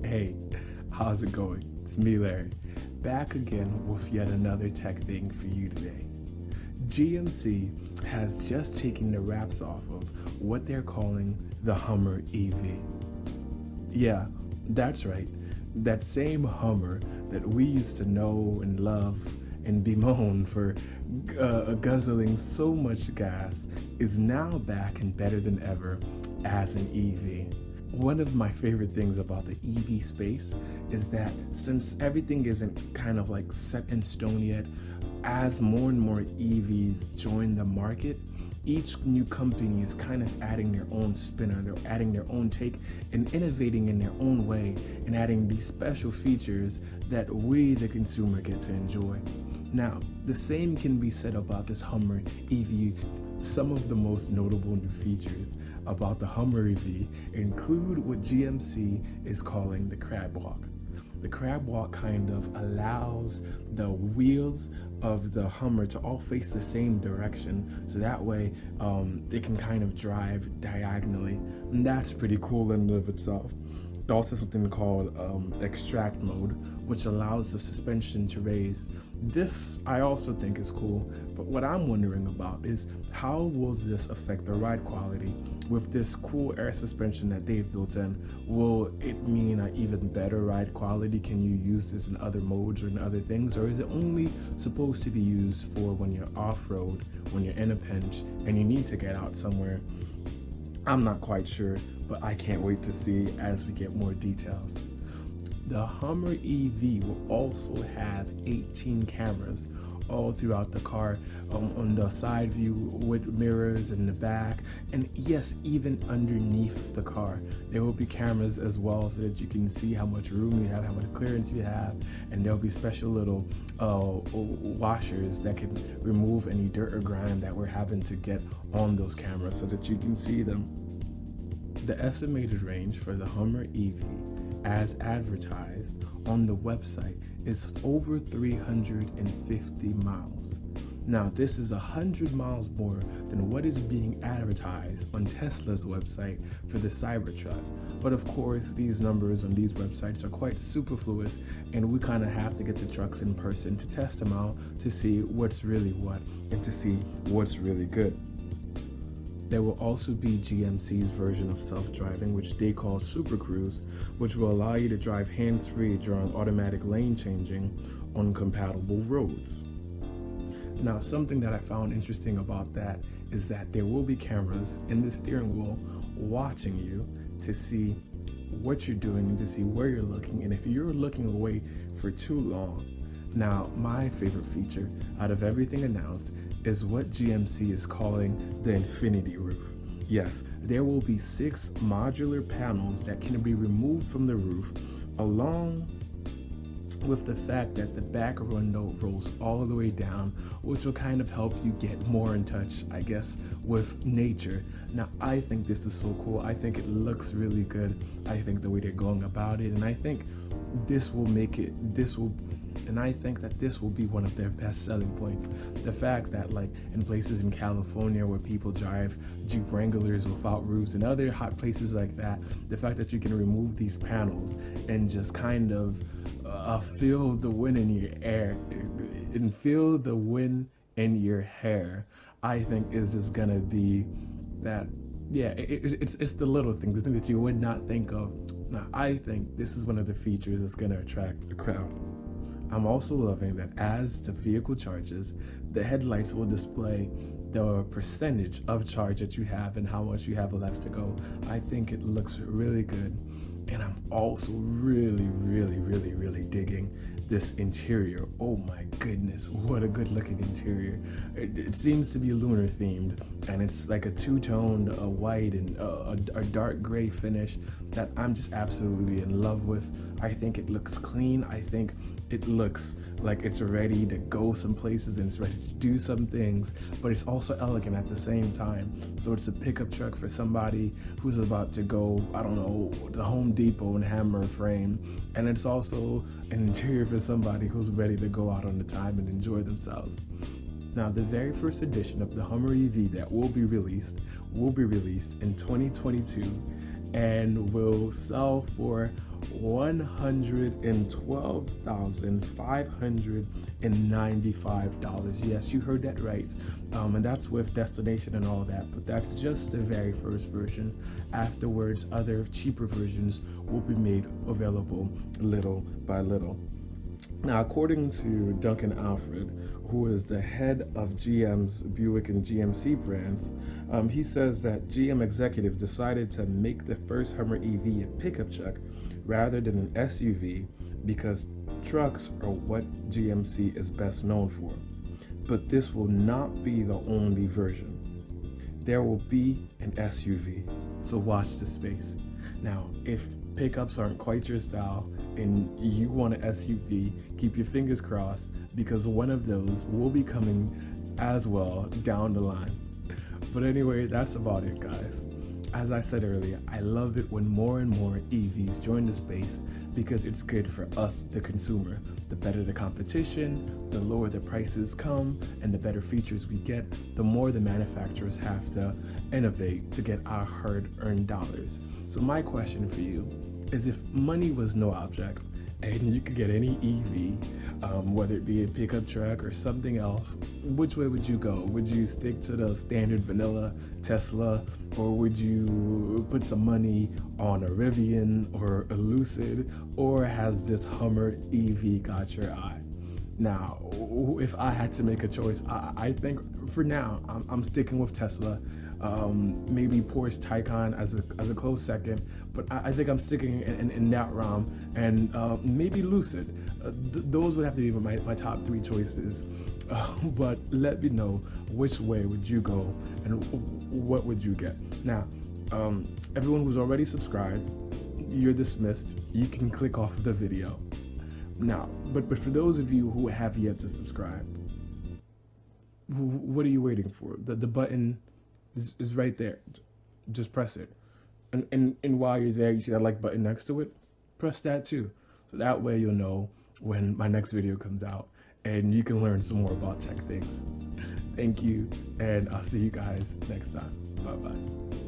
Hey, how's it going? It's me, Larry, back again with yet another tech thing for you today. GMC has just taken the wraps off of what they're calling the Hummer EV. Yeah, that's right. That same Hummer that we used to know and love and bemoan for guzzling so much gas is now back and better than ever as an EV. One of my favorite things about the EV space is that since everything isn't kind of like set in stone yet, as more and more EVs join the market, each new company is kind of adding their own spinner, they're adding their own take and innovating in their own way and adding these special features that we, the consumer, get to enjoy. Now, the same can be said about this Hummer EV. Some of the most notable new features about the Hummer EV include what GMC is calling the crab walk. The crab walk kind of allows the wheels of the Hummer to all face the same direction, so that way it can kind of drive diagonally, and that's pretty cool in and of itself. It also has something called extract mode, which allows the suspension to raise. This I also think is cool, but what I'm wondering about is how will this affect the ride quality? With this cool air suspension that they've built in, will it mean an even better ride quality? Can you use this in other modes or in other things, or is it only supposed to be used for when you're off-road, when you're in a pinch and you need to get out somewhere? I'm not quite sure, but I can't wait to see as we get more details. The Hummer EV will also have 18 cameras all throughout the car, on the side view with mirrors in the back, and yes, even underneath the car there will be cameras as well, so that you can see how much room you have, how much clearance you have, and there'll be special little washers that can remove any dirt or grime that we're having to get on those cameras so that you can see them. The estimated range for the Hummer EV as advertised on the website is over 350 miles. Now, this is 100 miles more than what is being advertised on Tesla's website for the Cybertruck. But of course, these numbers on these websites are quite superfluous, and we kind of have to get the trucks in person to test them out to see what's really what and to see what's really good. There will also be GMC's version of self-driving, which they call Super Cruise, which will allow you to drive hands-free during automatic lane changing on compatible roads. Now, something that I found interesting about that is that there will be cameras in the steering wheel watching you to see what you're doing and to see where you're looking, and if you're looking away for too long. Now, my favorite feature out of everything announced is what GMC is calling the Infinity Roof. Yes, there will be 6 modular panels that can be removed from the roof, along with the fact that the back window rolls all the way down, which will kind of help you get more in touch, I guess, with nature. Now, I think this is so cool. I think it looks really good. I think the way they're going about it, and I think this will be one of their best selling points. The fact that, like, in places in California where people drive Jeep Wranglers without roofs and other hot places like that, the fact that you can remove these panels and just kind of feel the wind in your air and feel the wind in your hair, I think is just gonna be that. Yeah, it's the little things, the things that you would not think of. Now, I think this is one of the features that's gonna attract the crowd. I'm also loving that as the vehicle charges, the headlights will display the percentage of charge that you have and how much you have left to go. I think it looks really good. And I'm also really digging this interior. Oh my goodness, what a good looking interior. It seems to be lunar themed, and it's like a two-toned white and a dark gray finish that I'm just absolutely in love with. I think it looks clean. I think it looks like it's ready to go some places and it's ready to do some things, but it's also elegant at the same time. So it's a pickup truck for somebody who's about to go, I don't know, to Home Depot and hammer a frame, and it's also an interior for somebody who's ready to go out on the time and enjoy themselves. Now, the very first edition of the Hummer EV that will be released in 2022, and will sell for $112,595. Yes, you heard that right. And that's with destination and all that, but that's just the very first version. Afterwards, other cheaper versions will be made available little by little. Now, according to Duncan Alfred, who is the head of GM's Buick and GMC brands, he says that GM executives decided to make the first Hummer EV a pickup truck rather than an SUV because trucks are what GMC is best known for. But this will not be the only version. There will be an SUV, so watch the space. Now, if pickups aren't quite your style and you want an SUV, keep your fingers crossed because one of those will be coming as well down the line. But anyway, that's about it, guys. As I said earlier, I love it when more and more EVs join the space because it's good for us, the consumer. The better the competition, the lower the prices come, and the better features we get, the more the manufacturers have to innovate to get our hard-earned dollars. So my question for you is, if money was no object and you could get any EV, whether it be a pickup truck or something else, which way would you go? Would you stick to the standard vanilla Tesla, or would you put some money on a Rivian or a Lucid, or has this Hummer EV got your eye? Now, if I had to make a choice, I think for now I'm sticking with Tesla. Maybe Porsche Taycan as a close second, but I think I'm sticking in that realm, and maybe Lucid. Those would have to be my top three choices. But let me know, which way would you go and what would you get? Now, everyone who's already subscribed, you're dismissed. You can click off the video. Now, but for those of you who have yet to subscribe, what are you waiting for? The button is right there. Just press it. And while you're there, you see that like button next to it? Press that too. So that way you'll know when my next video comes out and you can learn some more about tech things. Thank you, and I'll see you guys next time. Bye-bye.